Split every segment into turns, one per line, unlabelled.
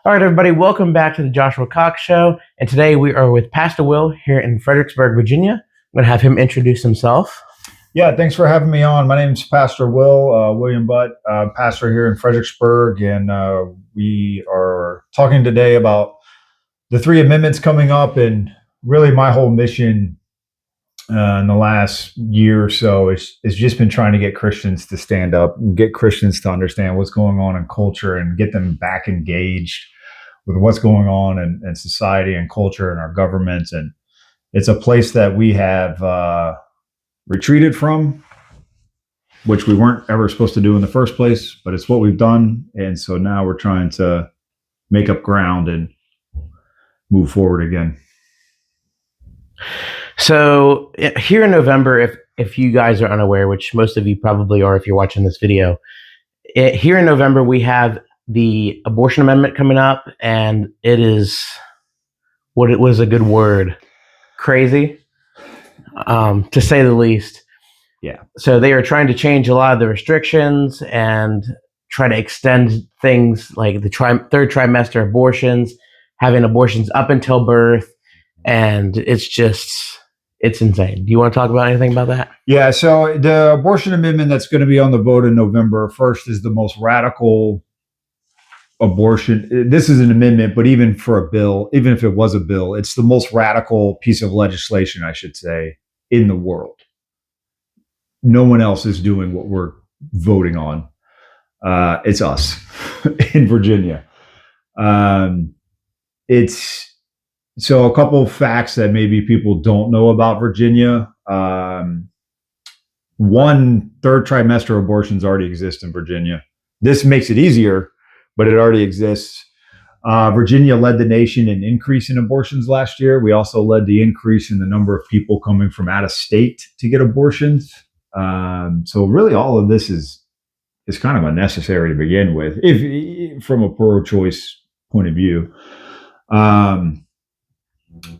All right, everybody, welcome back to the Joshua Cox Show. And today we are with Pastor Will here in Fredericksburg, Virginia. I'm going to have him introduce himself.
Yeah, thanks for having me on. My name is Pastor William Butt, pastor here in Fredericksburg, and we are talking today about the three amendments coming up, and really my whole mission in the last year or so is just been trying to get Christians to stand up and get Christians to understand what's going on in culture and get them back engaged with what's going on in society and culture and our government. And it's a place that we have retreated from, which we weren't ever supposed to do in the first place, but it's what we've done. And so now we're trying to make up ground and move forward again.
So here in November, if you guys are unaware, which most of you probably are if you're watching this video, here in November we have the abortion amendment coming up, and it is, what it was a good word, crazy, to say the least.
Yeah.
So they are trying to change a lot of the restrictions and try to extend things like the third trimester abortions, having abortions up until birth, and it's insane. Do you want to talk about anything about that?
Yeah, so the abortion amendment that's going to be on the vote in November 1st is the most radical abortion. This is an amendment, but even for a bill, even if it was a bill, it's the most radical piece of legislation, I should say, in the world. No one else is doing what we're voting on. It's us in Virginia. It's so a couple of facts that maybe people don't know about Virginia. One, third trimester abortions already exist in Virginia. This makes it easier, but it already exists. Virginia led the nation in increase in abortions last year. We also led the increase in the number of people coming from out of state to get abortions. So really all of this is kind of unnecessary to begin with, if from a pro-choice point of view.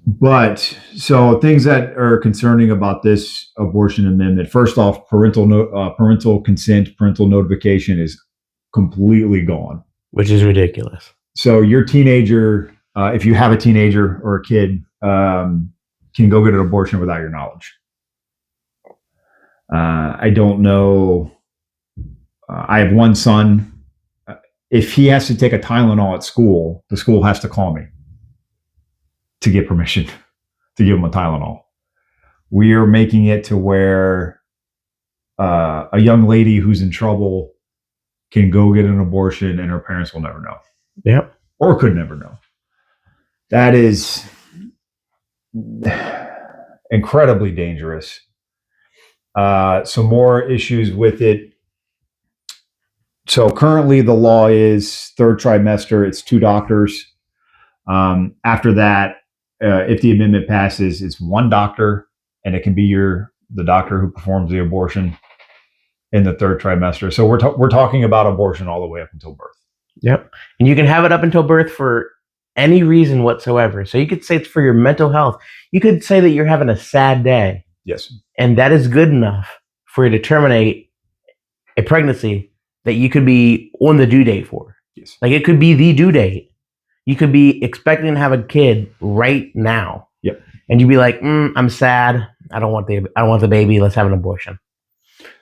But so things that are concerning about this abortion amendment, first off, parental consent, parental notification is completely gone.
Which is ridiculous.
So your teenager, if you have a teenager or a kid, can go get an abortion without your knowledge. I don't know. I have one son. If he has to take a Tylenol at school, the school has to call me to get permission to give him a Tylenol. We are making it to where a young lady who's in trouble can go get an abortion and her parents will never know.
Yep.
Or could never know. That is incredibly dangerous. Some more issues with it. So currently the law is third trimester, it's 2 doctors. After that, if the amendment passes, it's 1 doctor, and it can be the doctor who performs the abortion in the third trimester. So we're talking about abortion all the way up until birth.
Yep. And you can have it up until birth for any reason whatsoever. So you could say it's for your mental health. You could say that you're having a sad day.
Yes.
And that is good enough for you to terminate a pregnancy that you could be on the due date for.
Yes.
Like it could be the due date. You could be expecting to have a kid right now.
Yep.
And you'd be like, I'm sad. I don't want the baby. Let's have an abortion.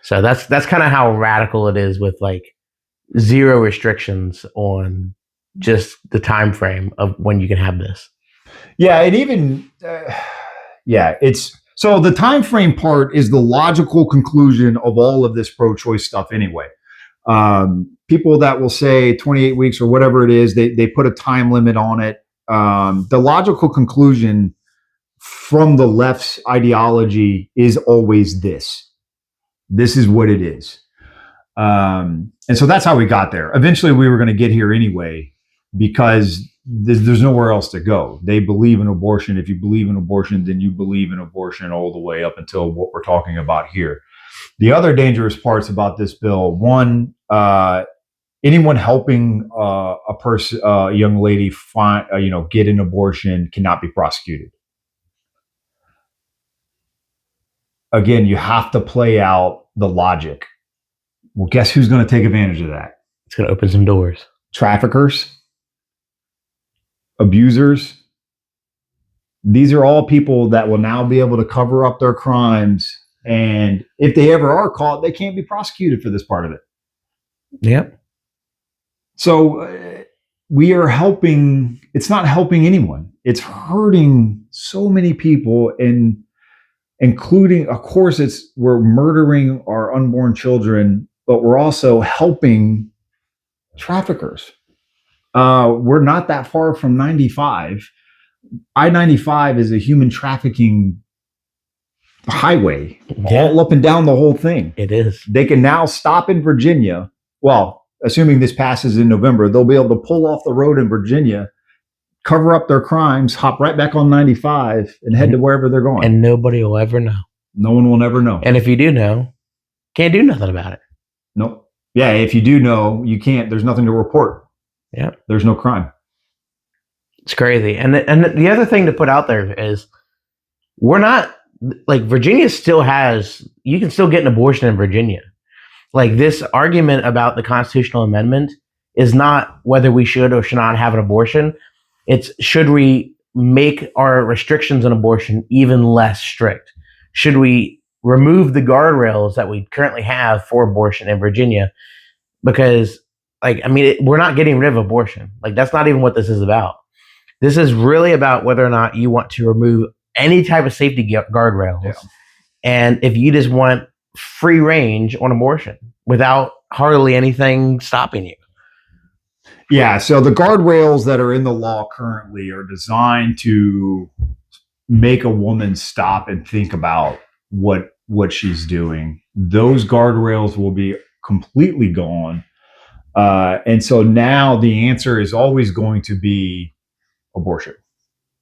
So that's kind of how radical it is, with like 0 restrictions on just the time frame of when you can have this.
Yeah, and even it's so the time frame part is the logical conclusion of all of this pro-choice stuff anyway. People that will say 28 weeks or whatever it is, they put a time limit on it. The logical conclusion from the left's ideology is always this. This is what it is. And so that's how we got there. Eventually we were going to get here anyway, because there's nowhere else to go. They believe in abortion. If you believe in abortion, then you believe in abortion all the way up until what we're talking about here. The other dangerous parts about this bill, one, anyone helping a young lady get an abortion cannot be prosecuted. Again, you have to play out the logic. Well, guess who's going to take advantage of that?
It's going to open some doors.
Traffickers, abusers. These are all people that will now be able to cover up their crimes. And if they ever are caught, they can't be prosecuted for this part of it.
Yep.
So we are helping, it's not helping anyone. It's hurting so many people, and including, of course, we're murdering our unborn children, but we're also helping traffickers. We're not that far from 95. I-95 is a human trafficking highway, all up and down the whole thing.
It is.
They can now stop in Virginia. Well, assuming this passes in November, they'll be able to pull off the road in Virginia, cover up their crimes, hop right back on 95, and head to wherever they're going.
And nobody will ever know.
No one will ever know.
And if you do know, can't do nothing about it.
Nope. Yeah, if you do know, you can't. There's nothing to report.
Yeah.
There's no crime.
It's crazy. And the other thing to put out there is we're not, like, Virginia still has, you can still get an abortion in Virginia. Like, this argument about the constitutional amendment is not whether we should or should not have an abortion. It's, should we make our restrictions on abortion even less strict? Should we remove the guardrails that we currently have for abortion in Virginia? Because, like, I mean, we're not getting rid of abortion. Like, that's not even what this is about. This is really about whether or not you want to remove any type of safety guardrails. Yeah. And if you just want free range on abortion without hardly anything stopping you.
Yeah, so the guardrails that are in the law currently are designed to make a woman stop and think about what she's doing. Those guardrails will be completely gone. And so now the answer is always going to be abortion.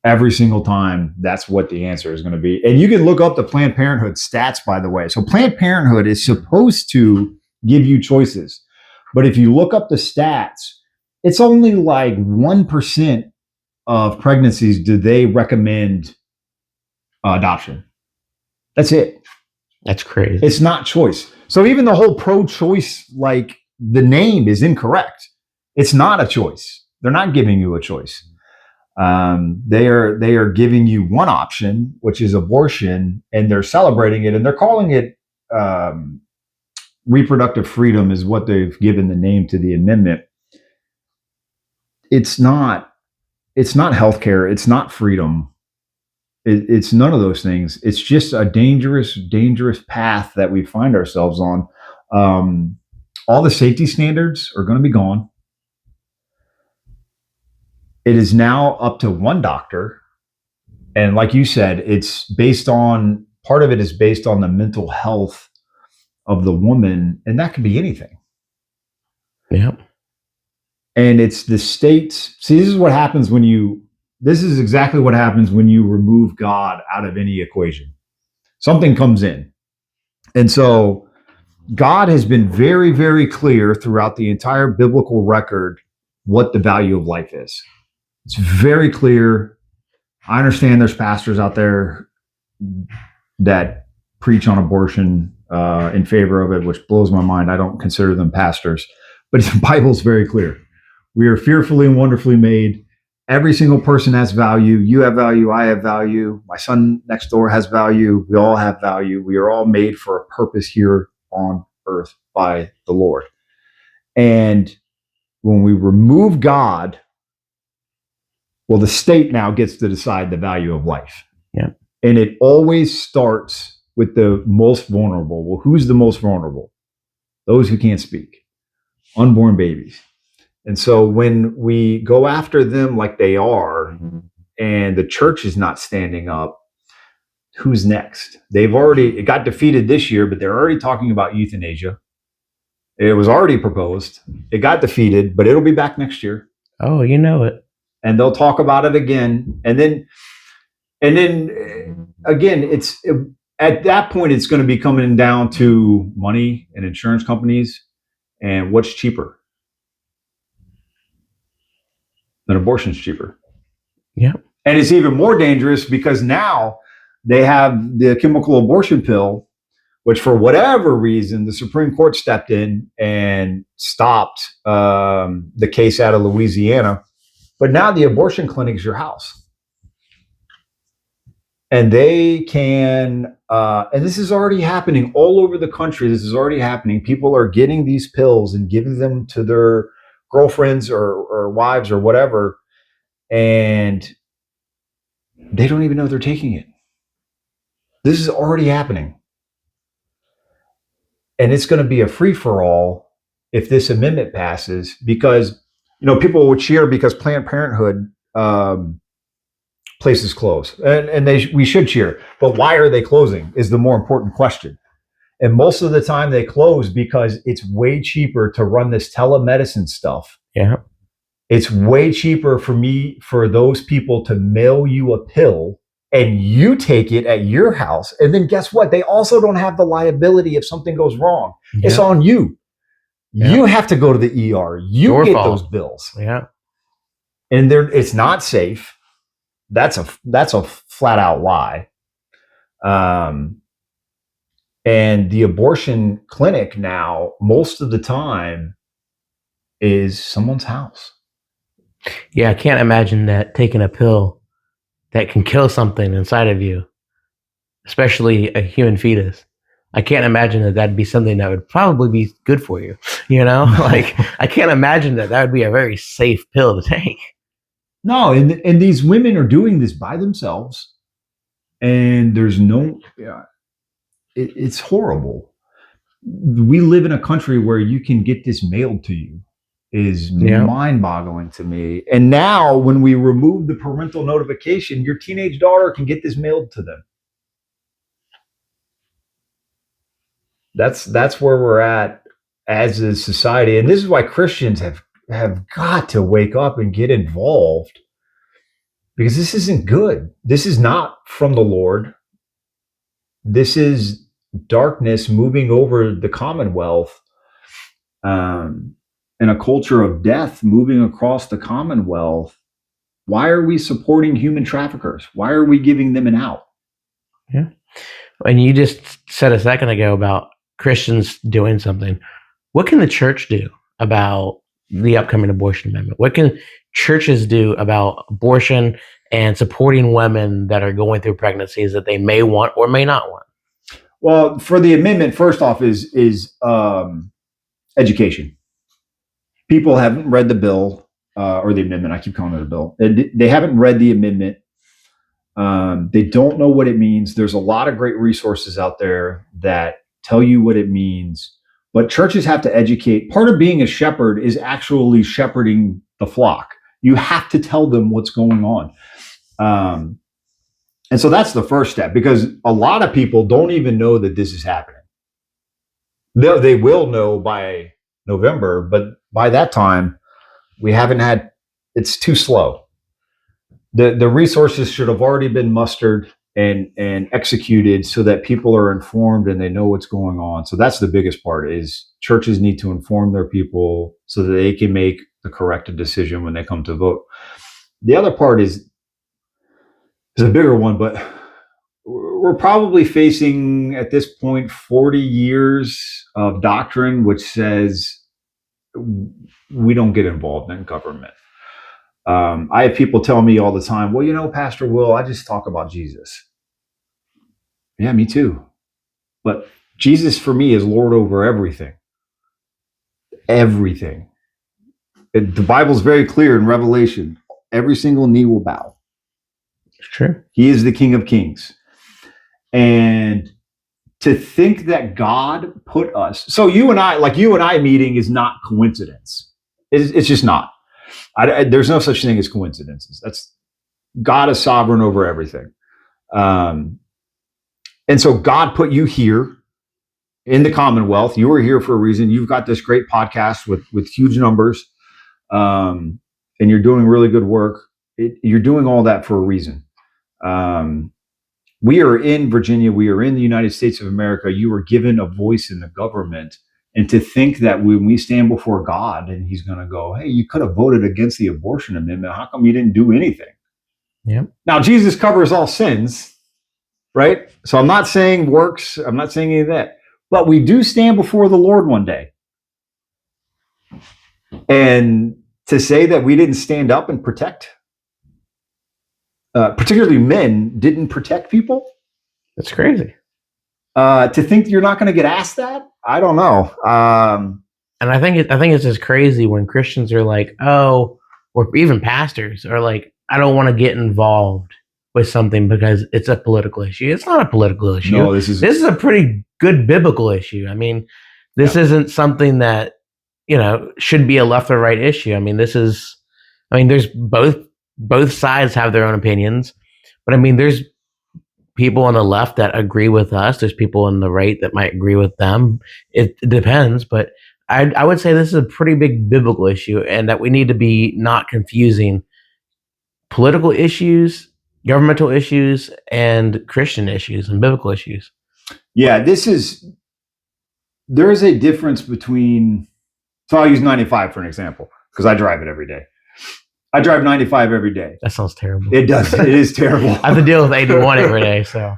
Every single time, that's what the answer is going to be. And you can look up the Planned Parenthood stats, by the way. So Planned Parenthood is supposed to give you choices. But if you look up the stats, it's only like 1% of pregnancies do they recommend adoption. That's it.
That's crazy.
It's not choice. So even the whole pro-choice, like, the name is incorrect. It's not a choice. They're not giving you a choice. They are giving you one option, which is abortion, and they're celebrating it, and they're calling it reproductive freedom is what they've given the name to the amendment. It's not healthcare. It's not freedom. It's none of those things. It's just a dangerous, dangerous path that we find ourselves on. All the safety standards are going to be gone. It is now up to one doctor. And like you said, part of it is based on the mental health of the woman. And that could be anything.
Yeah.
And it's the states. See, this is exactly what happens when you remove God out of any equation. Something comes in. And so God has been very, very clear throughout the entire biblical record what the value of life is. It's very clear. I understand there's pastors out there that preach on abortion in favor of it, which blows my mind. I don't consider them pastors, but the Bible's very clear. We are fearfully and wonderfully made. Every single person has value. You have value. I have value. My son next door has value. We all have value. We are all made for a purpose here on earth by the Lord. And when we remove God, well, the state now gets to decide the value of life.
Yeah.
And it always starts with the most vulnerable. Well, who's the most vulnerable? Those who can't speak. Unborn babies. And so when we go after them like they are, and the church is not standing up, who's next? It got defeated this year, but they're already talking about euthanasia. It was already proposed. It got defeated, but it'll be back next year.
Oh, you know it.
And they'll talk about it again. And then again, at that point, it's going to be coming down to money and insurance companies and what's cheaper. Then abortion's cheaper.
Yeah.
And it's even more dangerous because now they have the chemical abortion pill, which for whatever reason, the Supreme Court stepped in and stopped the case out of Louisiana. But now the abortion clinic is your house. And they can, and this is already happening all over the country. This is already happening. People are getting these pills and giving them to their girlfriends or wives or whatever. And they don't even know they're taking it. This is already happening. And it's going to be a free-for-all if this amendment passes, because, people would cheer because Planned Parenthood places close, and we should cheer. But why are they closing is the more important question. And most of the time they close because it's way cheaper to run this telemedicine stuff.
Yeah.
It's way cheaper for those people to mail you a pill and you take it at your house. And then guess what? They also don't have the liability if something goes wrong. Yeah. It's on you. Yeah. You have to go to the ER. You Your get fault. Those bills.
Yeah.
And it's not safe. That's a flat out lie. And the abortion clinic now, most of the time, is someone's house.
Yeah, I can't imagine that taking a pill that can kill something inside of you, especially a human fetus. I can't imagine that that'd be something that would probably be good for you. Like I can't imagine that would be a very safe pill to take.
No, and these women are doing this by themselves, and there's no, it's horrible. We live in a country where you can get this mailed to you. Is mind-boggling to me. And now, when we remove the parental notification, your teenage daughter can get this mailed to them. That's where we're at as a society, and this is why Christians have got to wake up and get involved, because this isn't good. This is not from the Lord. This is darkness moving over the Commonwealth. And a culture of death moving across the Commonwealth. Why are we supporting human traffickers? Why are we giving them an out?
Yeah. And you just said a second ago about Christians doing something. What can the church do about the upcoming abortion amendment? What can churches do about abortion and supporting women that are going through pregnancies that they may want or may not want?
Well, for the amendment, first off, is education. People haven't read the bill or the amendment. I keep calling it a bill. They haven't read the amendment. They don't know what it means. There's a lot of great resources out there that tell you what it means. But churches have to educate. Part of being a shepherd is actually shepherding the flock. You have to tell them what's going on. And so that's the first step, because a lot of people don't even know that this is happening. They will know by November, but by that time, it's too slow. The resources should have already been mustered and executed so that people are informed and they know what's going on. So that's the biggest part, is churches need to inform their people so that they can make the correct decision when they come to vote. The other part is a bigger one, but we're probably facing at this point 40 years of doctrine which says we don't get involved in government. I have people tell me all the time, well, Pastor Will, I just talk about Jesus. Yeah, me too. But Jesus for me is Lord over everything. Everything. The Bible's very clear in Revelation. Every single knee will bow.
It's true.
He is the King of Kings. And to think that God put us, so you and I meeting is not coincidence. It's just not. There's no such thing as coincidences. God is sovereign over everything. And so God put you here in the Commonwealth. You were here for a reason. You've got this great podcast with huge numbers, and you're doing really good work. You're doing all that for a reason. We are in Virginia. We are in the United States of America. You were given a voice in the government. And to think that when we stand before God and he's going to go, hey, you could have voted against the abortion amendment. How come you didn't do anything?
Yeah.
Now, Jesus covers all sins, right? So I'm not saying works. I'm not saying any of that. But we do stand before the Lord one day. And to say that we didn't stand up and protect, particularly men, didn't protect people.
That's crazy.
To think you're not going to get asked that, I don't know.
And I think it's just crazy when Christians are like, oh, or even pastors are like, I don't want to get involved with something because it's a political issue. It's not a political issue.
No, this is
a pretty good biblical issue. I mean, this isn't something that, should be a left or right issue. I mean, there's both sides have their own opinions, but I mean, there's people on the left that agree with us. There's people on the right that might agree with them. It depends, but I would say this is a pretty big biblical issue, and that we need to be not confusing political issues, governmental issues, and Christian issues and biblical issues.
Yeah, there is a difference between, so I'll use 95 for an example, because I drive it every day. I drive 95 every day.
That sounds terrible.
It does. It is terrible.
I have to deal with 81 every day. So,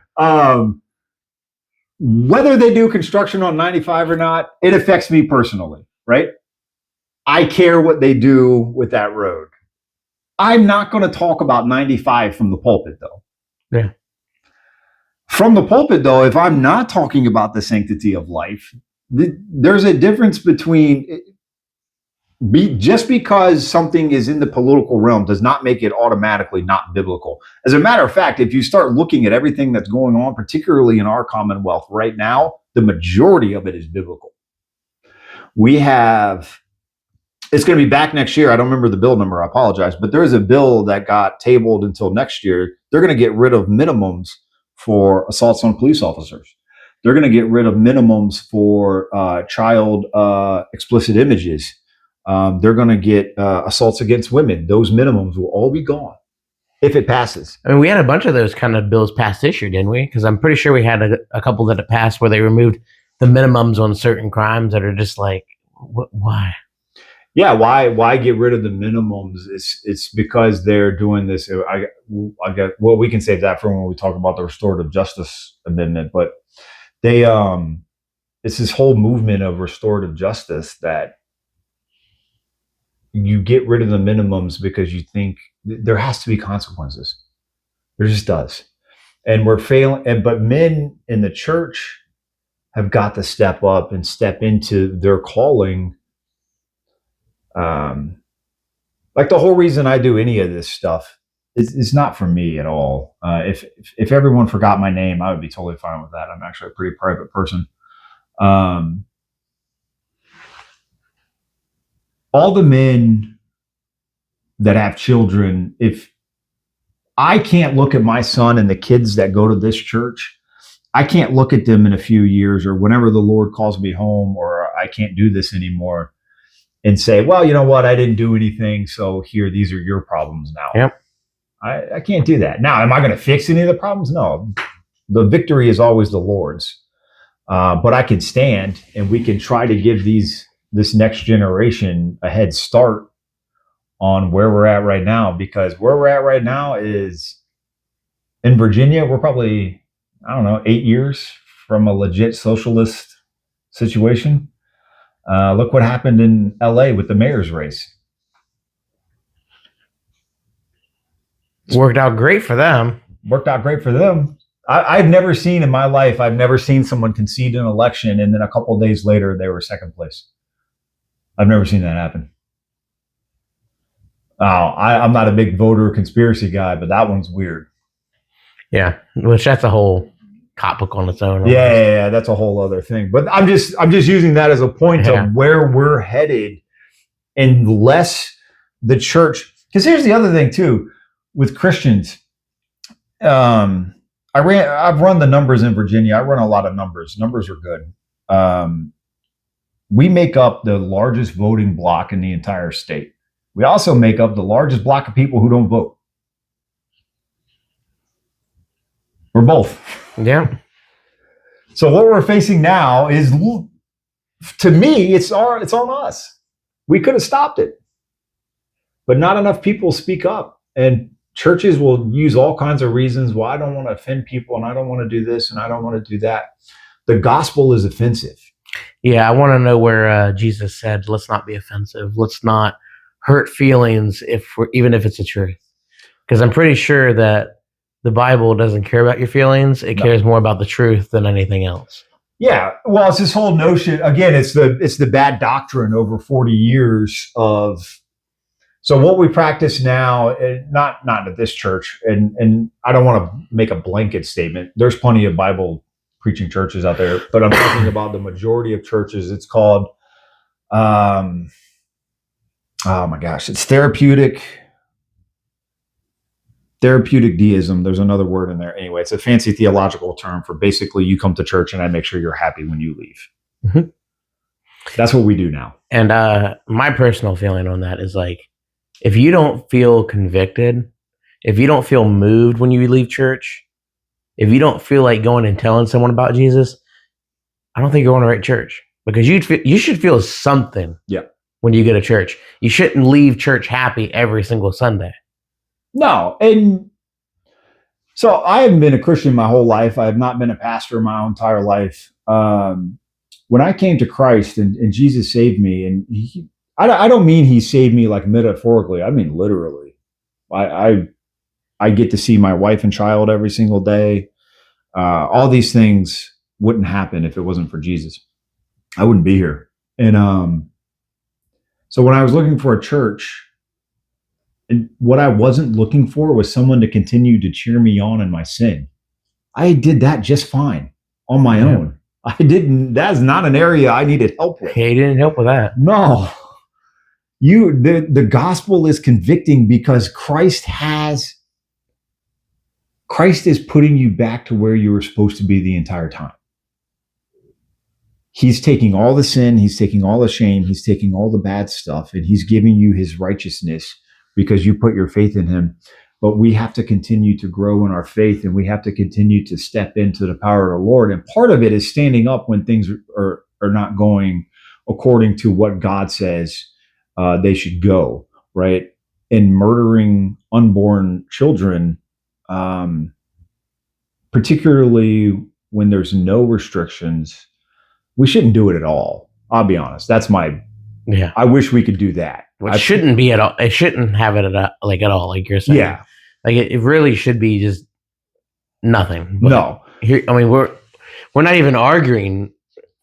whether they do construction on 95 or not, it affects me personally, right? I care what they do with that road. I'm not going to talk about 95 from the pulpit, though.
Yeah.
From the pulpit, though, if I'm not talking about the sanctity of life, there's a difference between just because something is in the political realm does not make it automatically not biblical. As a matter of fact, if you start looking at everything that's going on, particularly in our Commonwealth right now, the majority of it is biblical. It's going to be back next year. I don't remember the bill number. I apologize. But there is a bill that got tabled until next year. They're going to get rid of minimums for assaults on police officers. They're going to get rid of minimums for child explicit images. They're going to get assaults against women. Those minimums will all be gone if it passes.
I mean, we had a bunch of those kind of bills passed this year, didn't we? Because I'm pretty sure we had a couple that have passed where they removed the minimums on certain crimes that are just like, why?
Yeah, why get rid of the minimums? It's because they're doing this. I get, well, we can save that for when we talk about the restorative justice amendment. But it's this whole movement of restorative justice that you get rid of the minimums because you think there has to be consequences. There just does. And we're failing. But men in the church have got to step up and step into their calling. Like the whole reason I do any of this stuff is not for me at all. If everyone forgot my name, I would be totally fine with that. I'm actually a pretty private person. All the men that have children, if I can't look at my son and the kids that go to this church, I can't look at them in a few years or whenever the Lord calls me home or I can't do this anymore and say, well, you know what? I didn't do anything. So here, these are your problems now.
Yep.
I can't do that. Now, am I going to fix any of the problems? No. The victory is always the Lord's. But I can stand and we can try to give this next generation a head start on where we're at right now, because where we're at right now is in Virginia, we're probably, 8 years from a legit socialist situation. Look what happened in LA with the mayor's race.
Worked out great for them.
I've never seen in my life, someone concede an election and then a couple of days later they were second place. I've never seen that happen. I'm not a big voter conspiracy guy, but that one's weird.
Yeah, which that's a whole topic on its own.
Yeah, that's a whole other thing. But I'm just using that as a point of where we're headed, unless the church. Because here's the other thing too, with Christians. I've run the numbers in Virginia. I run a lot of numbers. Numbers are good. We make up the largest voting block in the entire state. We also make up the largest block of people who don't vote. We're both.
Yeah.
So what we're facing now is, to me, it's on us. We could have stopped it, but not enough people speak up, and churches will use all kinds of reasons. Well, I don't want to offend people, and I don't want to do this, and I don't want to do that. The gospel is offensive.
Yeah, I want to know where Jesus said, "Let's not be offensive. Let's not hurt feelings even if it's the truth. Because I'm pretty sure that the Bible doesn't care about your feelings. It cares more about the truth than anything else.
Yeah, well, it's this whole notion. Again, it's the bad doctrine over 40 years of. So what we practice now, not at this church, and I don't want to make a blanket statement. There's plenty of Bible preaching churches out there, but I'm talking about the majority of churches. It's called, oh my gosh, it's therapeutic deism. There's another word in there. Anyway, it's a fancy theological term for basically you come to church and I make sure you're happy when you leave. Mm-hmm. That's what we do now.
And my personal feeling on that is like, if you don't feel convicted, if you don't feel moved when you leave church, if you don't feel like going and telling someone about Jesus, I don't think you're going to the right church, because you should feel something.
Yeah.
When you go to church, you shouldn't leave church happy every single Sunday.
No. And so I haven't been a Christian my whole life. I have not been a pastor my entire life. When I came to Christ and Jesus saved me, and I don't mean he saved me like metaphorically. I mean literally. I get to see my wife and child every single day. All these things wouldn't happen if it wasn't for Jesus. I wouldn't be here. And so when I was looking for a church, and what I wasn't looking for was someone to continue to cheer me on in my sin. I did that just fine on my own. That's not an area I needed help with.
He didn't help with that.
No. The gospel is convicting because Christ is putting you back to where you were supposed to be the entire time. He's taking all the sin, he's taking all the shame, he's taking all the bad stuff, and he's giving you his righteousness because you put your faith in him. But we have to continue to grow in our faith, and we have to continue to step into the power of the Lord. And part of it is standing up when things are not going according to what God says they should go, right? And murdering unborn children, particularly when there's no restrictions, we shouldn't do it at all. I'll be honest. That's I wish we could do that.
It shouldn't be at all. It shouldn't have it at all, like you're saying.
Yeah.
Like it really should be just nothing. But
no.
Here, I mean, we're not even arguing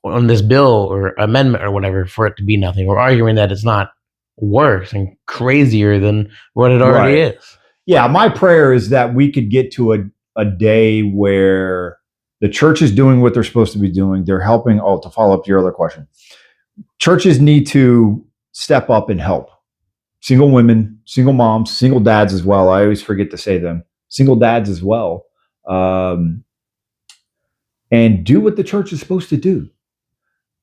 on this bill or amendment or whatever for it to be nothing. We're arguing that it's not worse and crazier than what it already is.
Yeah. My prayer is that we could get to a day where the church is doing what they're supposed to be doing. They're helping. To follow up to your other question, churches need to step up and help single women, single moms, single dads as well. I always forget to say them. Single dads as well. And do what the church is supposed to do.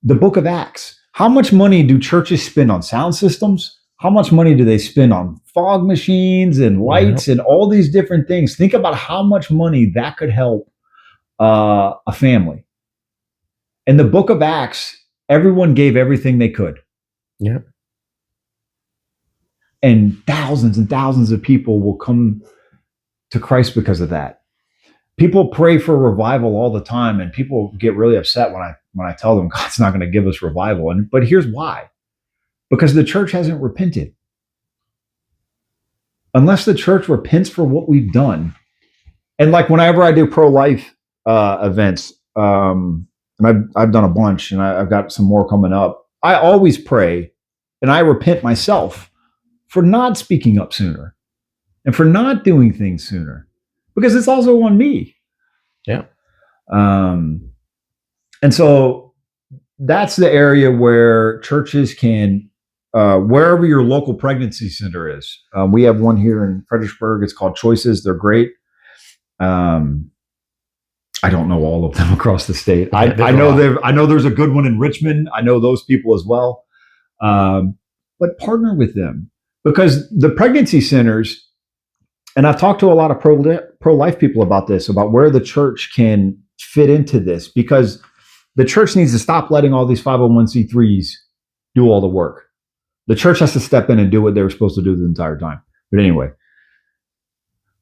The book of Acts. How much money do churches spend on sound systems? How much money do they spend on fog machines and lights and all these different things? Think about how much money that could help a family. In the book of Acts, everyone gave everything they could.
Yeah.
And thousands of people will come to Christ because of that. People pray for revival all the time, and people get really upset when I tell them God's not going to give us revival. But here's why. Because the church hasn't repented. Unless the church repents for what we've done. And like whenever I do pro-life events, and I've done a bunch, and I've got some more coming up, I always pray and I repent myself for not speaking up sooner and for not doing things sooner, because it's also on me.
Yeah.
And so that's the area where churches can, wherever your local pregnancy center is. We have one here in Fredericksburg. It's called Choices. They're great. I don't know all of them across the state. I know there's a good one in Richmond. I know those people as well. But partner with them, because the pregnancy centers, and I've talked to a lot of pro-life people about this, about where the church can fit into this, because the church needs to stop letting all these 501c3s do all the work. The church has to step in and do what they were supposed to do the entire time. But anyway,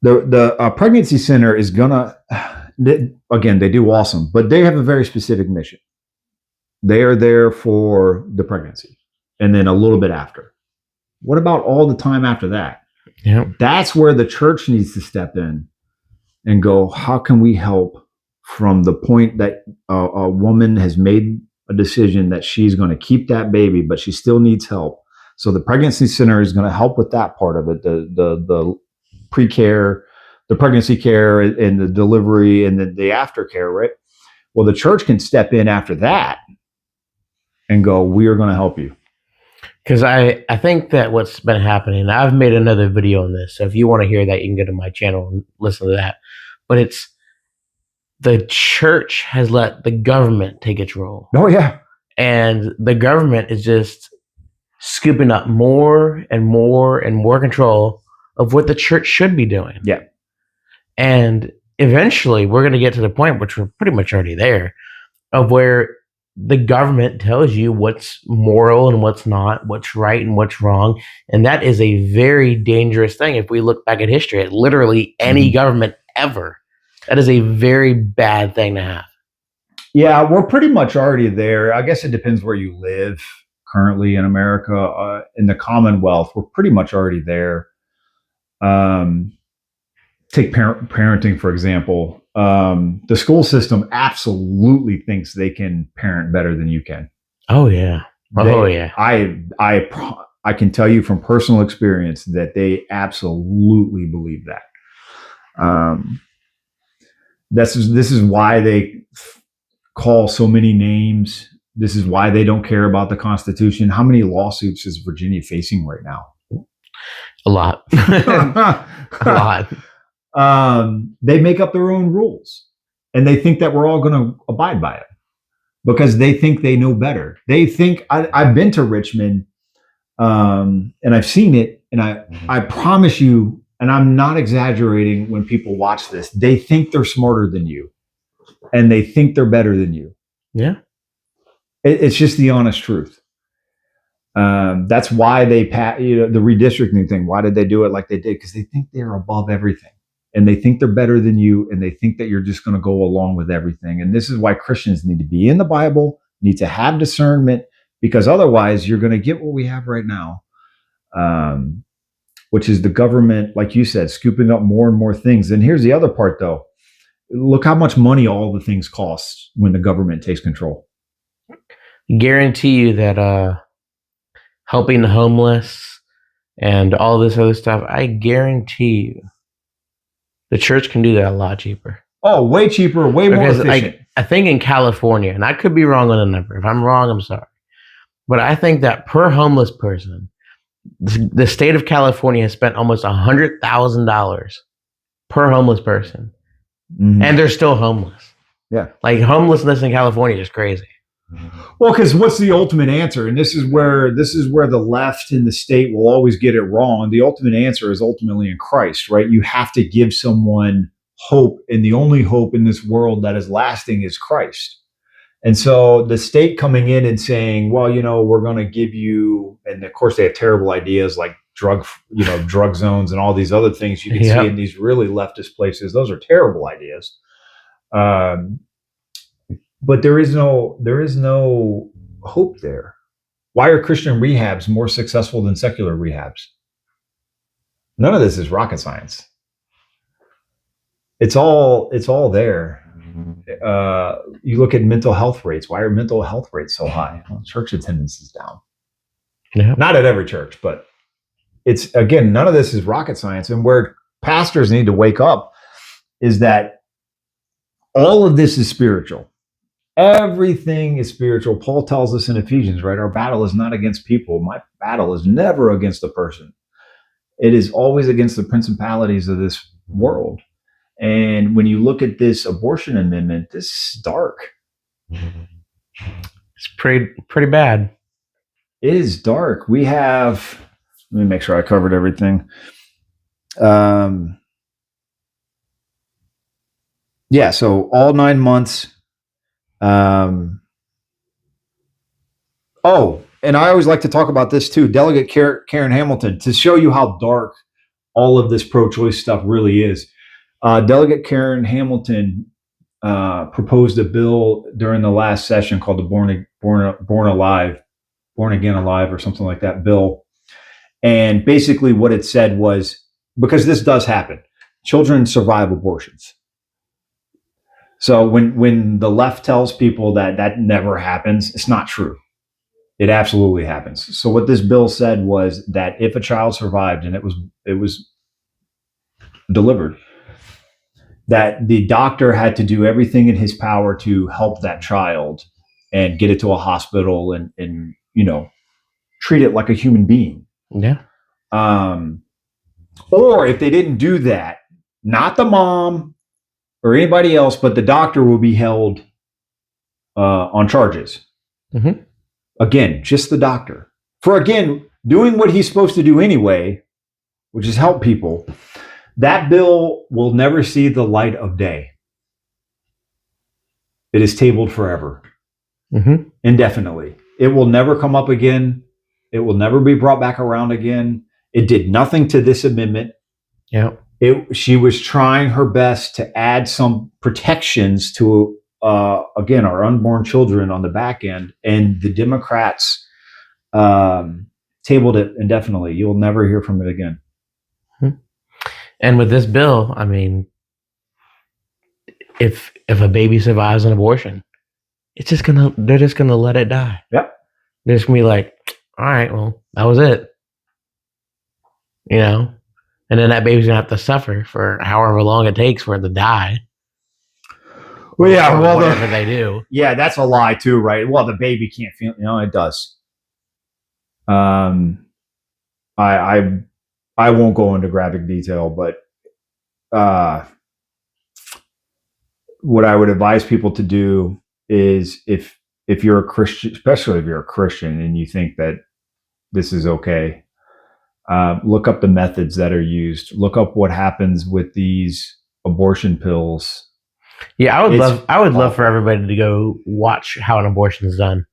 the pregnancy center is gonna, again, they do awesome, but they have a very specific mission. They are there for the pregnancy and then a little bit after. What about all the time after that?
Yeah.
That's where the church needs to step in and go, how can we help from the point that a woman has made a decision that she's going to keep that baby, but she still needs help. So the pregnancy center is going to help with that part of it, the pre-care, the pregnancy care, and the delivery, and the aftercare, right? Well, the church can step in after that and go, we are going to help you.
Because I think that what's been happening, I've made another video on this. So if you want to hear that, you can go to my channel and listen to that. But it's the church has let the government take its role.
Oh, yeah.
And the government is just scooping up more and more and more control of what the church should be doing.
Yeah.
And eventually we're going to get to the point, which we're pretty much already there, of where the government tells you what's moral and what's not, what's right and what's wrong. And that is a very dangerous thing. If we look back at history, at literally any government ever, that is a very bad thing to have.
Yeah, we're pretty much already there. I guess it depends where you live currently in America. In the Commonwealth, we're pretty much already there. Take parenting, for example. The school system absolutely thinks they can parent better than you can.
Oh, yeah. Yeah.
I can tell you from personal experience that they absolutely believe that. This is why they call so many names. This is why they don't care about the Constitution. How many lawsuits is Virginia facing right now?
A lot. A lot.
They make up their own rules, and they think that we're all going to abide by it because they think they know better. They think I've been to Richmond, and I've seen it, and I promise you, and I'm not exaggerating when people watch this, they think they're smarter than you, and they think they're better than you.
Yeah.
It's just the honest truth. That's why they the redistricting thing. Why did they do it like they did? Because they think they're above everything, and they think they're better than you, and they think that you're just going to go along with everything. And this is why Christians need to be in the Bible, need to have discernment, because otherwise you're going to get what we have right now, which is the government, like you said, scooping up more and more things. And here's the other part, though. Look how much money all the things cost when the government takes control.
Guarantee you that helping the homeless and all this other stuff, I guarantee you the church can do that a lot cheaper.
Oh, way cheaper, way more efficient.
I think in California, and I could be wrong on the number. If I'm wrong, I'm sorry. But I think that per homeless person, the state of California has spent almost $100,000 per homeless person. Mm-hmm. And they're still homeless.
Yeah.
Like homelessness in California is crazy.
Well, because what's the ultimate answer? And this is where the left in the state will always get it wrong. The ultimate answer is ultimately in Christ, right? You have to give someone hope, and the only hope in this world that is lasting is Christ. And so the state coming in and saying, well, we're going to give you, and of course they have terrible ideas like drug zones and all these other things you can see in these really leftist places. Those are terrible ideas. But there is no hope there. Why are Christian rehabs more successful than secular rehabs? None of this is rocket science. It's all there. You look at mental health rates. Why are mental health rates so high? Well, church attendance is down. Yeah. Not at every church, but it's, again, none of this is rocket science. And where pastors need to wake up is that all of this is spiritual. Everything is spiritual. Paul tells us in Ephesians, right? Our battle is not against people. My battle is never against a person. It is always against the principalities of this world. And when you look at this abortion amendment, this is dark.
It's pretty bad.
It is dark. We have, let me make sure I covered everything. Yeah, so all 9 months. And I always like to talk about this too. Delegate Karen Hamilton, to show you how dark all of this pro-choice stuff really is. Delegate Karen Hamilton proposed a bill during the last session called the Born Again Alive or something like that bill. And basically what it said was, because this does happen, children survive abortions. So when the left tells people that that never happens, it's not true. It absolutely happens. So what this bill said was that if a child survived and it was delivered, that the doctor had to do everything in his power to help that child and get it to a hospital and treat it like a human being.
Yeah.
Or if they didn't do that, not the mom or anybody else, but the doctor will be held on charges.
Mm-hmm.
Again, just the doctor. For, again, doing what he's supposed to do anyway, which is help people. That bill will never see the light of day. It is tabled forever.
Mm-hmm.
Indefinitely. It will never come up again. It will never be brought back around again. It did nothing to this amendment.
Yeah.
She was trying her best to add some protections to, again, our unborn children on the back end, and the Democrats tabled it indefinitely. You'll never hear from it again.
And with this bill, I mean, if a baby survives an abortion, they're just gonna let it die.
Yep.
They're just gonna be like, all right, well, that was it. And then that baby's gonna have to suffer for however long it takes for it to die.
Well, yeah, well,
whatever they do.
Yeah, that's a lie too, right? Well, the baby can't feel. It does. I won't go into graphic detail, but what I would advise people to do is, if you're a Christian, especially if you're a Christian and you think that this is okay, look up the methods that are used. Look up what happens with these abortion pills.
Yeah, I would love for everybody to go watch how an abortion is done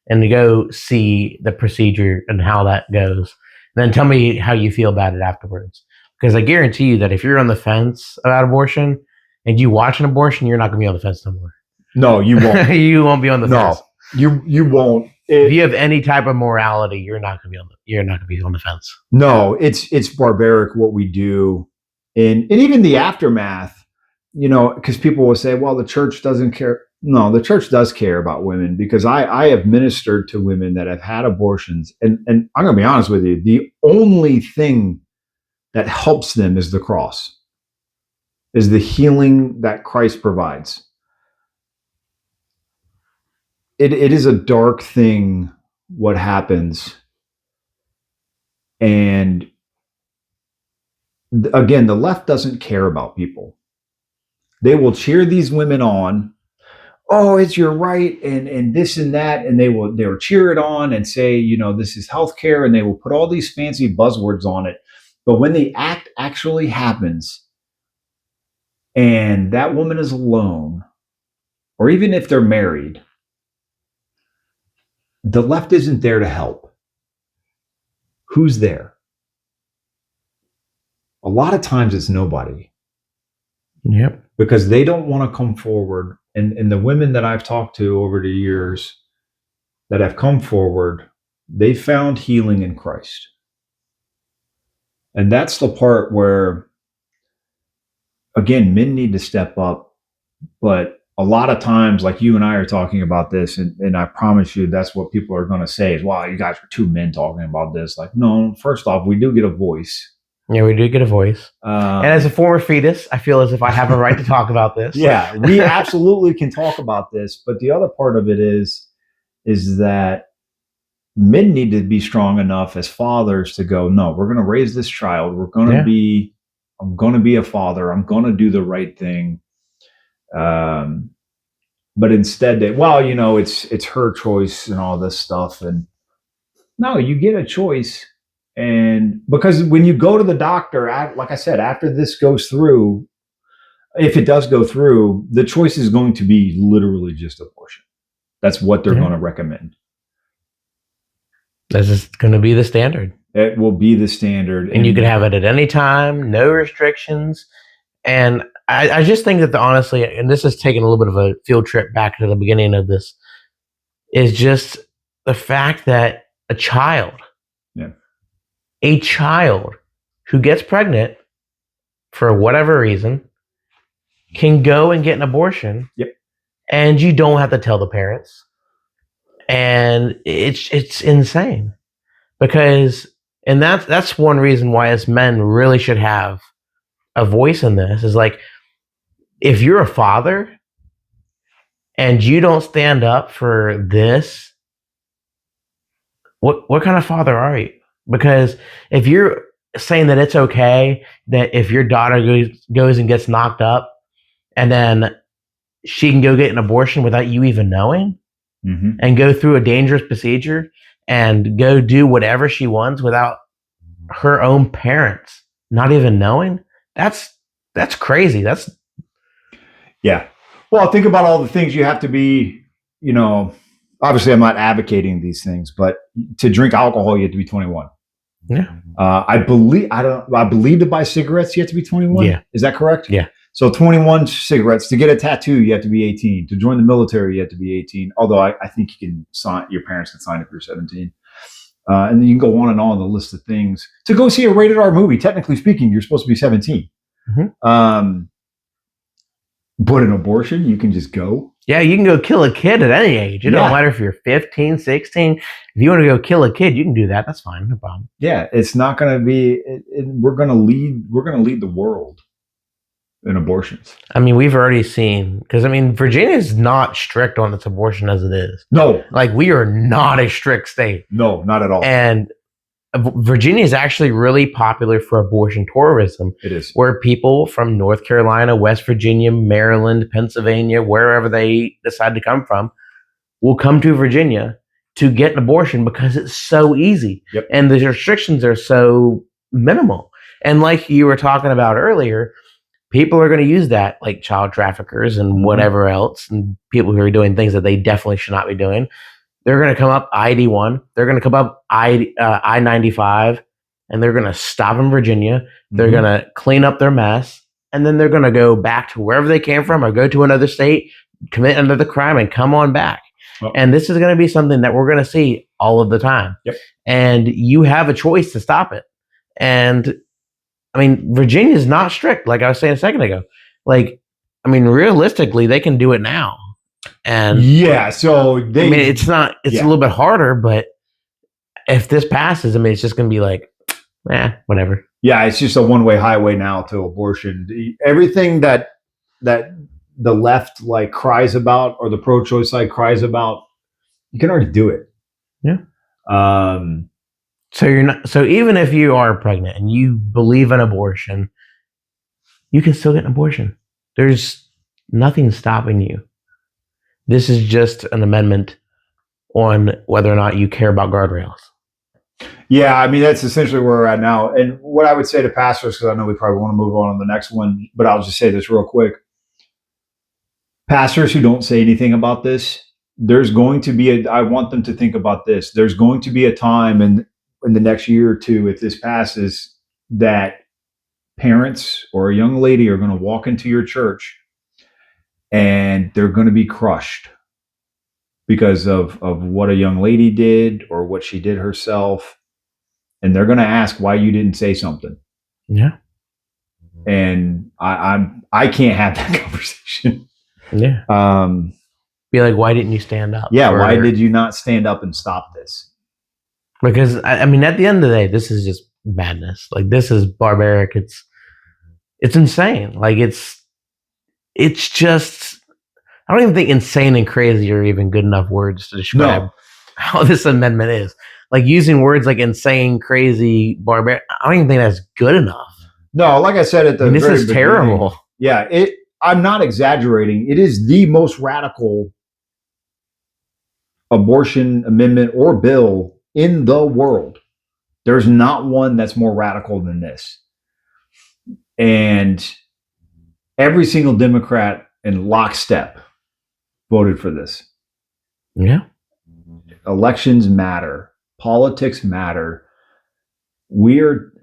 and to go see the procedure and how that goes. And then tell me how you feel about it afterwards. Because I guarantee you that if you're on the fence about abortion and you watch an abortion, you're not going to be on the fence no more.
No, you won't.
You won't be on the fence.
You won't.
If you have any type of morality, you're not going to be on the fence.
No, it's barbaric what we do, and even the aftermath. Because people will say, "Well, the church doesn't care." No, the church does care about women, because I have ministered to women that have had abortions, and I'm going to be honest with you, the only thing that helps them is the cross, is the healing that Christ provides. It is a dark thing what happens. And again, the left doesn't care about people. They will cheer these women on. Oh, it's your right, and this and that, and they will cheer it on and say, this is healthcare, and they will put all these fancy buzzwords on it. But when the act actually happens, and that woman is alone, or even if they're married, the left isn't there to help. Who's there? A lot of times it's nobody.
Yep.
Because they don't want to come forward. And the women that I've talked to over the years that have come forward, they found healing in Christ. And that's the part where, again, men need to step up. But a lot of times, like you and I are talking about this, and I promise you that's what people are going to say is, wow, you guys are two men talking about this. Like, no, first off, we do get a voice.
Yeah, we do get a voice. And as a former fetus, I feel as if I have a right to talk about this.
Yeah, we absolutely can talk about this. But the other part of it is that men need to be strong enough as fathers to go, no, we're going to raise this child. I'm going to be a father. I'm going to do the right thing. But instead it's her choice and all this stuff. And no, you get a choice. And because when you go to the doctor, like I said, after this goes through, if it does go through, the choice is going to be literally just abortion. That's what they're going to recommend.
This is going to be the standard.
It will be the standard.
And you can have it at any time, no restrictions. And I just think that honestly, and this is taking a little bit of a field trip back to the beginning of this, is just the fact that a child a child who gets pregnant for whatever reason can go and get an abortion.
Yep.
And you don't have to tell the parents. And it's insane. Because and that's one reason why us men really should have a voice in this, is like, if you're a father and you don't stand up for this, what kind of father are you? Because if you're saying that it's okay that if your daughter goes and gets knocked up and then she can go get an abortion without you even knowing, and go through a dangerous procedure and go do whatever she wants without her own parents not even knowing, that's crazy. That's
Yeah. Well, think about all the things you have to be, obviously I'm not advocating these things, but to drink alcohol, you have to be 21.
Yeah.
I believe to buy cigarettes, you have to be 21.
Yeah.
Is that correct?
Yeah.
So 21 cigarettes. To get a tattoo, you have to be 18. To join the military, you have to be 18. Although I think you can sign, your parents can sign if you're 17. And then you can go on and on the list of things. To go see a rated R movie, technically speaking, you're supposed to be 17. But an abortion, you can just go.
Yeah, you can go kill a kid at any age. It don't matter if you're 15, 16. If you want to go kill a kid, you can do that. That's fine. No problem.
Yeah, it's not going to be. We're going to lead the world in abortions.
I mean, we've already seen, because I mean, Virginia is not strict on its abortion as it is.
No,
like we are not a strict state.
No, not at all.
And Virginia is actually really popular for abortion tourism.
It is.
Where people from North Carolina, West Virginia, Maryland, Pennsylvania, wherever they decide to come from, will come to Virginia to get an abortion because it's so easy.
Yep.
And the restrictions are so minimal. And like you were talking about earlier, people are going to use that, like child traffickers and whatever else, and people who are doing things that they definitely should not be doing. They're going to come up I-81. They're going to come up I-95, and they're going to stop in Virginia. They're going to clean up their mess, and then they're going to go back to wherever they came from or go to another state, commit another crime, and come on back. Oh. And this is going to be something that we're going to see all of the time.
Yep.
And you have a choice to stop it. And, I mean, Virginia is not strict, like I was saying a second ago. Like, I mean, realistically, they can do it now. And
yeah, so they,
I mean, it's a little bit harder, but if this passes, I mean, it's just going to be like, whatever.
Yeah, it's just a one-way highway now to abortion. Everything that the left like cries about, or the pro-choice side cries about, you can already do it.
Yeah. So you're not. So even if you are pregnant and you believe in abortion, you can still get an abortion. There's nothing stopping you. This is just an amendment on whether or not you care about guardrails.
Yeah, I mean, that's essentially where we're at now. And what I would say to pastors, because I know we probably want to move on to the next one, but I'll just say this real quick. Pastors who don't say anything about this, there's going to be I want them to think about this. There's going to be a time in the next year or two, if this passes, that parents or a young lady are going to walk into your church and they're going to be crushed because of what a young lady did or what she did herself. And they're going to ask why you didn't say something.
Yeah.
And I can't have that conversation.
Yeah. Be like, why didn't you stand up?
Yeah. Why did you not stand up and stop this?
Because I mean, at the end of the day, this is just madness. Like, this is barbaric. It's insane. Like, it's just, I don't even think insane and crazy are even good enough words to describe how this amendment is. Like, using words like insane, crazy, barbaric, I don't even think that's good enough.
No, like I said at the
this
very
is
beginning,
terrible.
Yeah, I'm not exaggerating. It is the most radical abortion amendment or bill in the world. There's not one that's more radical than this. And every single Democrat in lockstep voted for this.
Yeah.
Elections matter. Politics matter.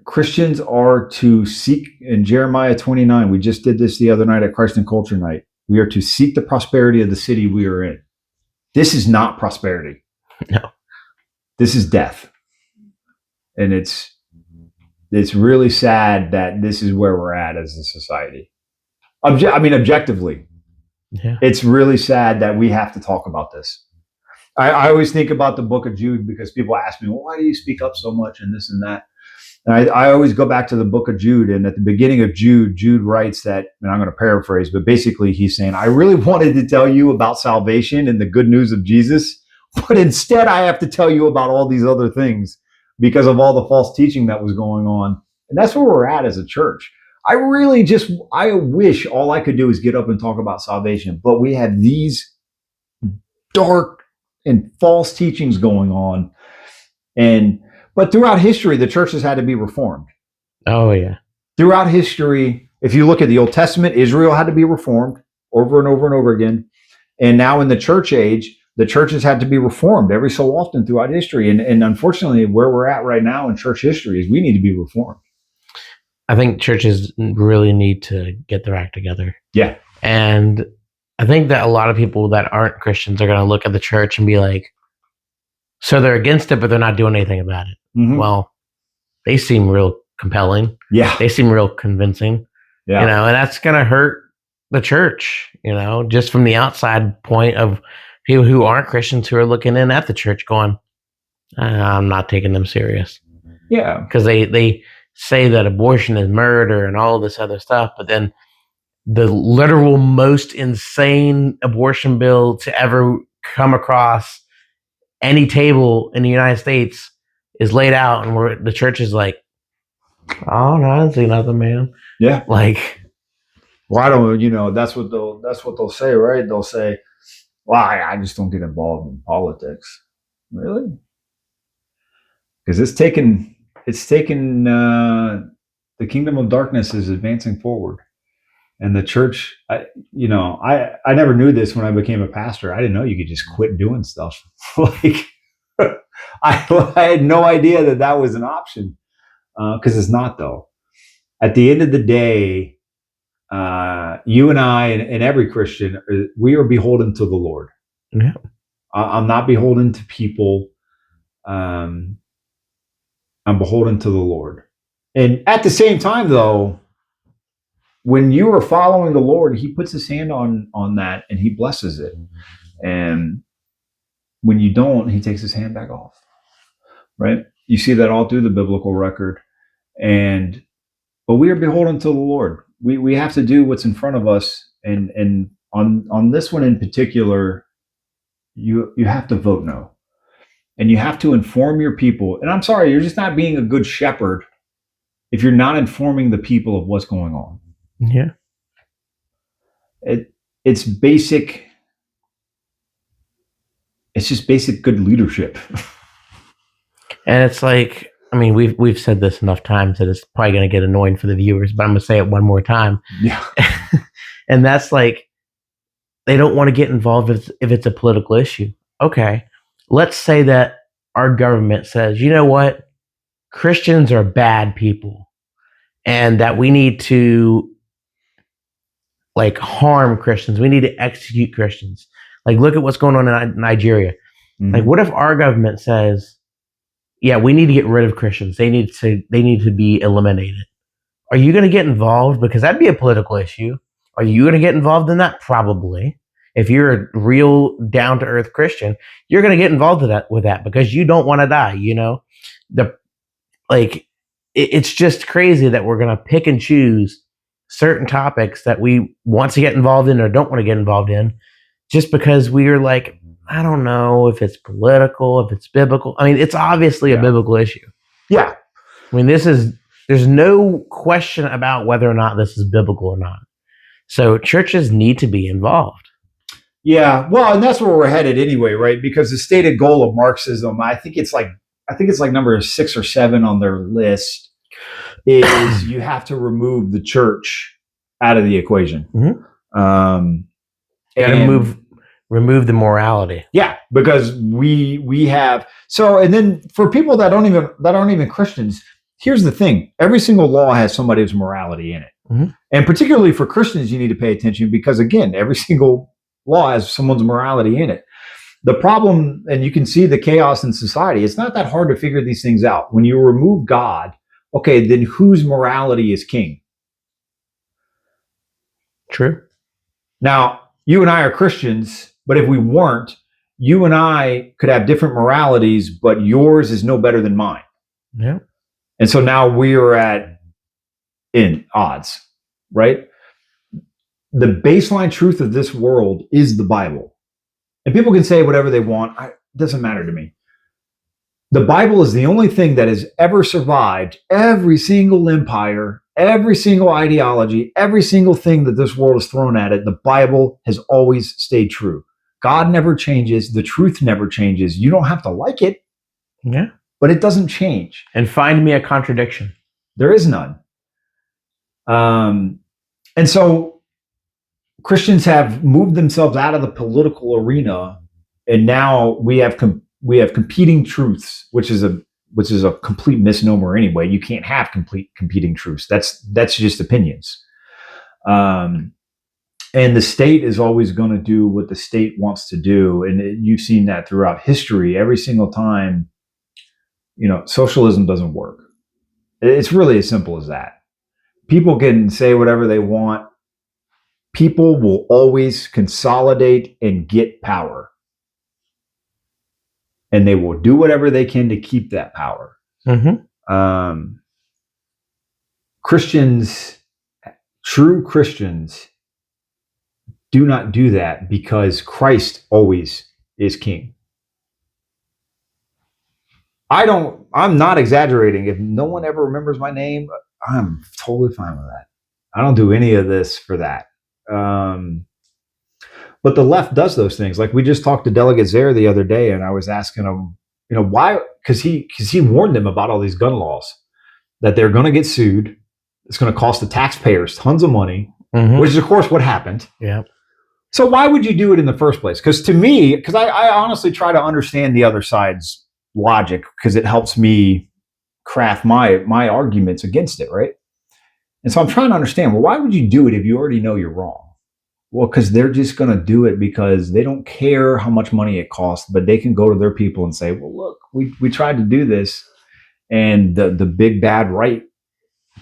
Christians are to seek, in Jeremiah 29, we just did this the other night at Christ and Culture Night. We are to seek the prosperity of the city we are in. This is not prosperity.
No.
This is death. And It's really sad that this is where we're at as a society. Objectively,
Yeah.
it's really sad that we have to talk about this. I always think about the book of Jude because people ask me, well, why do you speak up so much and this and that? And I always go back to the book of Jude. And at the beginning of Jude, Jude writes that, and I'm going to paraphrase, but basically he's saying, I really wanted to tell you about salvation and the good news of Jesus, but instead I have to tell you about all these other things because of all the false teaching that was going on. And that's where we're at as a church. I wish all I could do is get up and talk about salvation, but we have these dark and false teachings going on. But throughout history, the church has had to be reformed.
Oh, yeah.
Throughout history, if you look at the Old Testament, Israel had to be reformed over and over and over again. And now in the church age, the church has had to be reformed every so often throughout history. And unfortunately, where we're at right now in church history is we need to be reformed.
I think churches really need to get their act together.
Yeah.
And I think that a lot of people that aren't Christians are going to look at the church and be like, so they're against it, but they're not doing anything about it.
Mm-hmm.
Well, they seem real compelling.
Yeah.
They seem real convincing.
Yeah.
You know, and that's going to hurt the church, you know, just from the outside point of people who aren't Christians who are looking in at the church going, I'm not taking them serious.
Yeah.
Because they say that abortion is murder and all this other stuff, but then the literal most insane abortion bill to ever come across any table in the United States is laid out, and the church is like, oh no, I didn't see nothing, man.
Yeah.
Like,
well, I don't, that's what they'll say, right? They'll say, well, I just don't get involved in politics. Really? Because it's taken the kingdom of darkness is advancing forward. And the church, I never knew this when I became a pastor. I didn't know you could just quit doing stuff. Like, I had no idea that was an option, because it's not, though. At the end of the day, you and I and every Christian, we are beholden to the Lord.
Yeah.
I'm not beholden to people. I'm beholden to the Lord. And at the same time, though, when you are following the Lord, he puts his hand on that and he blesses it. And when you don't, he takes his hand back off. Right? You see that all through the biblical record. But we are beholden to the Lord. We have to do what's in front of us. And on this one in particular, you have to vote no. And you have to inform your people. And I'm sorry, you're just not being a good shepherd if you're not informing the people of what's going on.
Yeah.
It's basic. It's just basic good leadership.
And it's like, I mean, we've said this enough times that it's probably going to get annoying for the viewers, but I'm going to say it one more time.
Yeah.
And that's like, they don't want to get involved if it's a political issue. Okay. Let's say that our government says, you know what? Christians are bad people and that we need to like harm Christians. We need to execute Christians. Like, look at what's going on in Nigeria. Mm-hmm. Like, what if our government says, yeah, we need to get rid of Christians. They need to be eliminated. Are you going to get involved? Because that'd be a political issue. Are you going to get involved in that? Probably. If you're a real down-to-earth Christian, you're going to get involved with that because you don't want to die, you know? It's just crazy that we're going to pick and choose certain topics that we want to get involved in or don't want to get involved in just because we are like, I don't know if it's political, if it's biblical. I mean, it's obviously a biblical issue.
Yeah.
I mean, there's no question about whether or not this is biblical or not. So churches need to be involved.
Yeah, well, and that's where we're headed anyway, right? Because the stated goal of Marxism, I think it's like number 6 or 7 on their list, is you have to remove the church out of the equation.
Mm-hmm. You got to remove the morality.
Yeah, because we have and then for people that aren't even Christians, here's the thing: every single law has somebody's morality in it,
mm-hmm.
and particularly for Christians, you need to pay attention because again, every single law has someone's morality in it. The problem, and you can see the chaos in society, it's not that hard to figure these things out. When you remove God, Okay, then whose morality is king?
True.
Now, you and I are Christians, but if we weren't, you and I could have different moralities, but yours is no better than mine.
Yeah.
And so now we are in odds, right? The baseline truth of this world is the Bible. And people can say whatever they want. It doesn't matter to me. The Bible is the only thing that has ever survived every single empire, every single ideology, every single thing that this world has thrown at it. The Bible has always stayed true. God never changes. The truth never changes. You don't have to like it.
Yeah.
But it doesn't change.
And find me a contradiction.
There is none. And so Christians have moved themselves out of the political arena, and now we have competing truths, which is a complete misnomer anyway. You can't have complete competing truths. That's just opinions. And the state is always going to do what the state wants to do, and you've seen that throughout history. Every single time, socialism doesn't work. It's really as simple as that. People can say whatever they want. People will always consolidate and get power. And they will do whatever they can to keep that power.
Mm-hmm.
Christians, true Christians, do not do that because Christ always is king. I'm not exaggerating. If no one ever remembers my name, I'm totally fine with that. I don't do any of this for that. But the left does those things. Like we just talked to Delegate Zaire the other day, and I was asking him, why? Because he warned them about all these gun laws, that they're going to get sued. It's going to cost the taxpayers tons of money, which is, of course, what happened.
Yeah.
So why would you do it in the first place? Because to me, I honestly try to understand the other side's logic because it helps me craft my arguments against it, right? And so I'm trying to understand, well, why would you do it if you already know you're wrong? Well, because they're just going to do it because they don't care how much money it costs, but they can go to their people and say, well, look, we tried to do this and the big bad right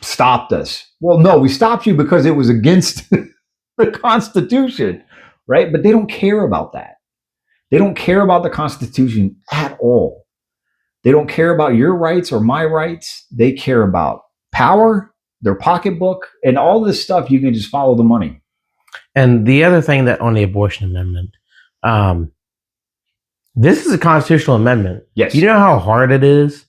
stopped us. Well, no, we stopped you because it was against the Constitution, right? But they don't care about that. They don't care about the Constitution at all. They don't care about your rights or my rights. They care about power, their pocketbook, and all this stuff. You can just follow the money.
And the other thing that on the abortion amendment, this is a constitutional amendment.
Yes.
You know how hard it is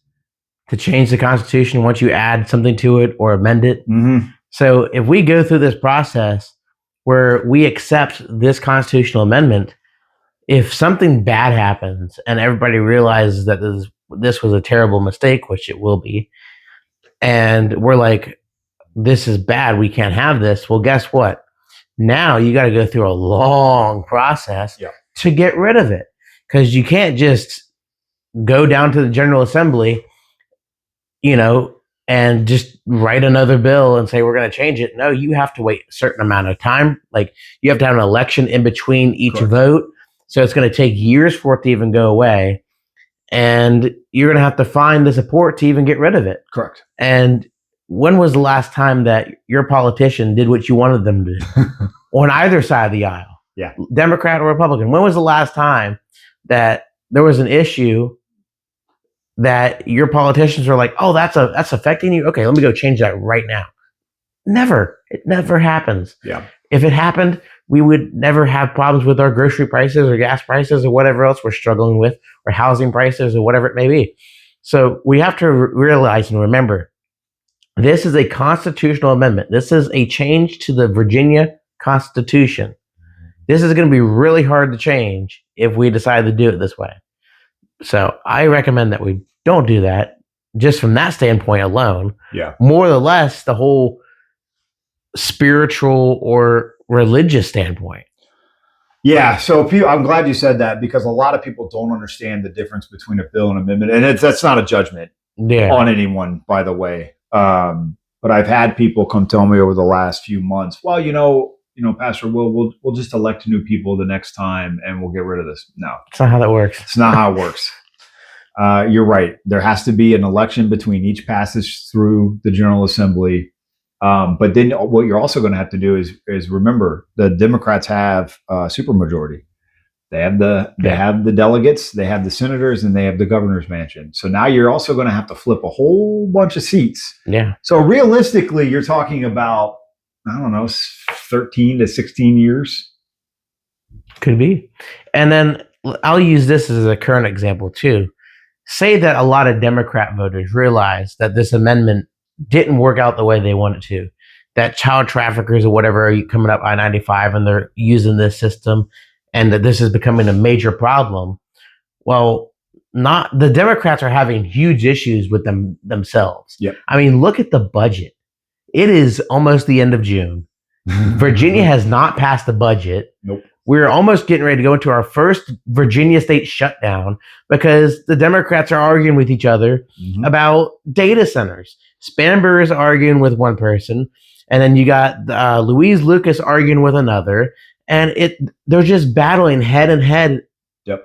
to change the Constitution once you add something to it or amend it?
Mm-hmm.
So if we go through this process where we accept this constitutional amendment, if something bad happens and everybody realizes that this was a terrible mistake, which it will be, and we're like, this is bad, we can't have this. Well, guess what? Now you got to go through a long process to get rid of it, because you can't just go down to the General Assembly, and just write another bill and say we're going to change it. No, you have to wait a certain amount of time. Like you have to have an election in between each vote. So it's going to take years for it to even go away. And you're going to have to find the support to even get rid of it.
Correct.
And when was the last time that your politician did what you wanted them to do on either side of the aisle?
Yeah.
Democrat or Republican. When was the last time that there was an issue that your politicians were like, oh, that's affecting you? Okay, let me go change that right now. Never. It never happens.
Yeah.
If it happened, we would never have problems with our grocery prices or gas prices or whatever else we're struggling with, or housing prices or whatever it may be. So we have to realize and remember, this is a constitutional amendment. This is a change to the Virginia Constitution. This is going to be really hard to change if we decide to do it this way. So I recommend that we don't do that, just from that standpoint alone.
Yeah.
More or less the whole spiritual or religious standpoint.
Yeah. So I'm glad you said that, because a lot of people don't understand the difference between a bill and amendment. And that's not a judgment on anyone, by the way. But I've had people come tell me over the last few months, well, Pastor Will, we'll just elect new people the next time and we'll get rid of this. No,
it's not how that works.
It's not how it works. You're right. There has to be an election between each passage through the General Assembly. But then what you're also going to have to do is remember the Democrats have a supermajority. They have the delegates, they have the senators, and they have the governor's mansion. So now you're also going to have to flip a whole bunch of seats.
Yeah.
So realistically, you're talking about, I don't know, 13 to 16 years.
Could be. And then I'll use this as a current example too. Say that a lot of Democrat voters realize that this amendment didn't work out the way they wanted to, that child traffickers or whatever are coming up I-95 and they're using this system, and that this is becoming a major problem. Well, not the Democrats are having huge issues with themselves.
Yep.
I mean, look at the budget. It is almost the end of June. Virginia has not passed the budget.
Nope.
We're almost getting ready to go into our first Virginia state shutdown because the Democrats are arguing with each other about data centers. Spanberger is arguing with one person, and then you got Louise Lucas arguing with another, and they're just battling head and head,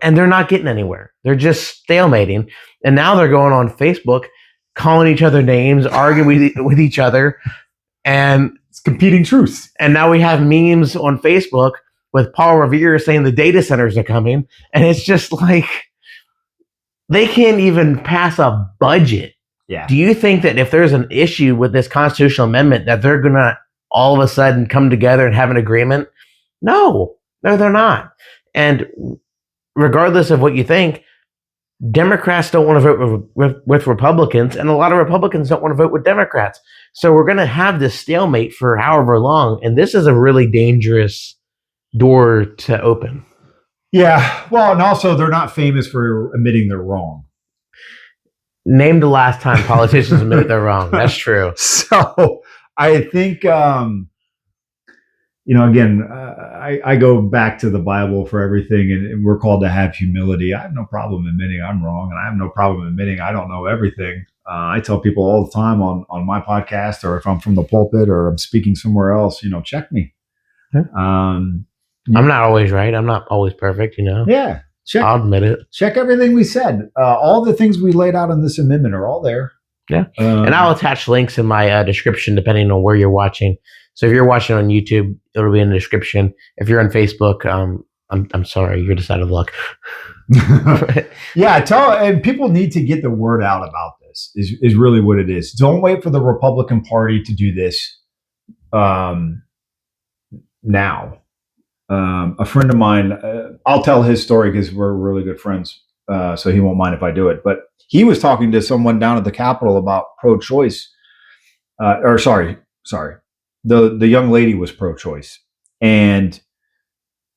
and they're not getting anywhere. They're just stalemating, and now they're going on Facebook, calling each other names, arguing with each other, and
it's competing truths.
And now we have memes on Facebook with Paul Revere saying the data centers are coming, and it's just like they can't even pass a budget.
Yeah.
Do you think that if there's an issue with this constitutional amendment that they're going to all of a sudden come together and have an agreement? No, they're not. And regardless of what you think, Democrats don't want to vote with Republicans, and a lot of Republicans don't want to vote with Democrats. So we're going to have this stalemate for however long, and this is a really dangerous door to open.
Yeah, well, and also they're not famous for admitting they're wrong.
Name the last time politicians admit they're wrong. That's true.
So I think, again, I go back to the Bible for everything, and we're called to have humility. I have no problem admitting I'm wrong, and I have no problem admitting I don't know everything. I tell people all the time on my podcast, or if I'm from the pulpit or I'm speaking somewhere else, check me.
Yeah. I'm not always right. I'm not always perfect,
Yeah.
I'll admit it.
Check everything we said. All the things we laid out in this amendment are all there.
Yeah. And I'll attach links in my description depending on where you're watching. So if you're watching on YouTube, it'll be in the description. If you're on Facebook, I'm sorry, you're just out of luck.
Yeah, and people need to get the word out about this. Is really what it is. Don't wait for the Republican Party to do this now. A friend of mine, I'll tell his story because we're really good friends, so he won't mind if I do it. But he was talking to someone down at the Capitol about pro-choice. The young lady was pro-choice, and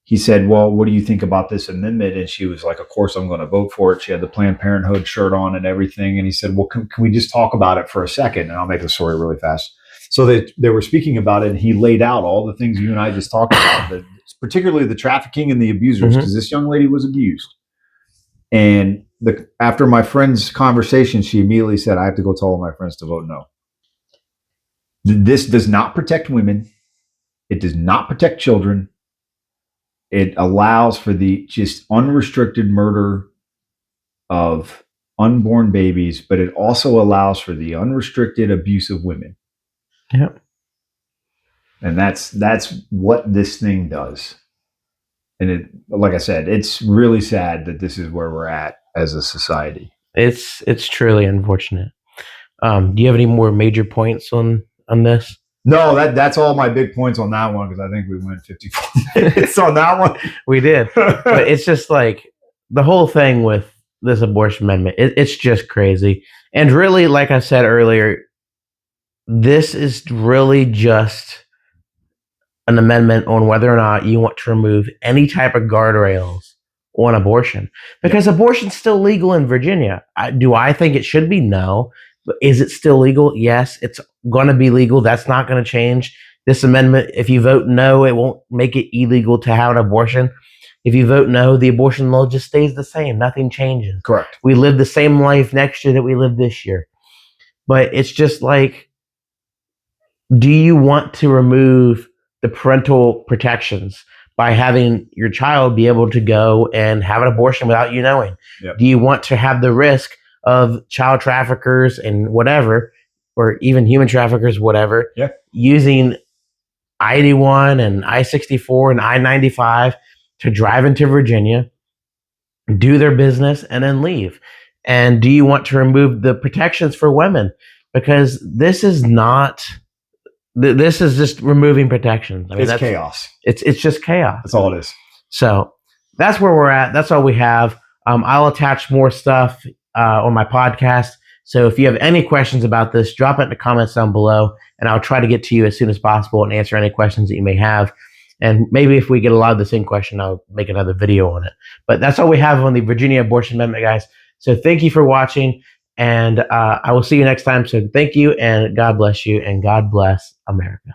he said, "Well, what do you think about this amendment?" And she was like, "Of course, I'm going to vote for it." She had the Planned Parenthood shirt on and everything. And he said, "Well, can we just talk about it for a second?" And I'll make the story really fast. So they were speaking about it, and he laid out all the things you and I just talked about, particularly the trafficking and the abusers, because this young lady was abused. And after my friend's conversation, she immediately said, "I have to go tell all my friends to vote no." This does not protect women. It does not protect children. It allows for the just unrestricted murder of unborn babies, but it also allows for the unrestricted abuse of women.
Yeah.
And that's what this thing does. And like I said, it's really sad that this is where we're at as a society.
It's truly unfortunate. Do you have any more major points on this?
No, that's all my big points on that one, because I think we went 54 minutes on that one.
We did. But it's just like the whole thing with this abortion amendment, it's just crazy. And really, like I said earlier, this is really just an amendment on whether or not you want to remove any type of guardrails on abortion, because abortion's still legal in Virginia. Do I think it should be? No. But is it still legal? Yes, it's going to be legal. That's not going to change. This amendment, if you vote no, it won't make it illegal to have an abortion. If you vote no, the abortion law just stays the same. Nothing changes.
Correct.
We live the same life next year that we lived this year. But it's just like, do you want to remove the parental protections by having your child be able to go and have an abortion without you knowing?
Yep.
Do you want to have the risk of child traffickers and whatever, or even human traffickers, whatever, using I-81 and I-64 and I-95 to drive into Virginia, do their business, and then leave? And do you want to remove the protections for women? Because this is not... This is just removing protections. I mean,
it's chaos.
It's just chaos.
That's all it is.
So that's where we're at. That's all we have. I'll attach more stuff on my podcast. So if you have any questions about this, drop it in the comments down below, and I'll try to get to you as soon as possible and answer any questions that you may have. And maybe if we get a lot of the same question, I'll make another video on it. But that's all we have on the Virginia Abortion Amendment, guys. So thank you for watching. And I will see you next time. So thank you, and God bless you, and God bless America.